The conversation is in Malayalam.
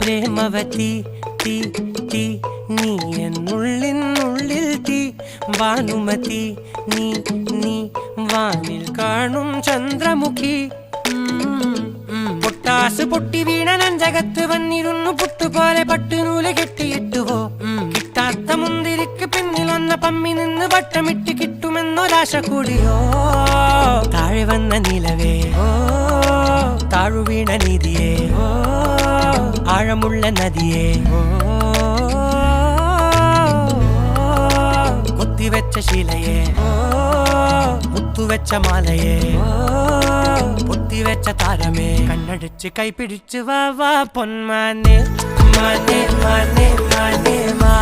പ്രേമവതി തീ തീ നീ എന്നുള്ളിൽ തീ ഭാനുമതി നീ നീ വാനിൽ കാണും ചന്ദ്രമുഖി പൊട്ടാസ് പൊട്ടി വീണ നഞ്ചകത്ത് വന്നിരുന്നു പുട്ടുപോലെ പട്ടുനൂല് കെട്ടിയിട്ടുവോ കിട്ടാത്ത മുന്തിരിക്ക് പിന്നിലൊന്ന പമ്മി നിന്ന് വട്ടമിട്ട് കിട്ടുമെന്നൊരാശ കൂടിയോ താഴെ വന്ന നിലവേ ഓ താഴു വീണ നിധിയേ ഓ ആഴമുള്ള നദിയേ ഓ കൊത്തിവെച്ച ശിലയേ ഓ മുത്തുവെച്ച മാലയേ പൊത്തിവെച്ച താരമേ കണ്ണടിച്ച് കൈപിടിച്ച് വാ വാ പൊന്മാനെ മാനേ മാനേ മാനേ മാ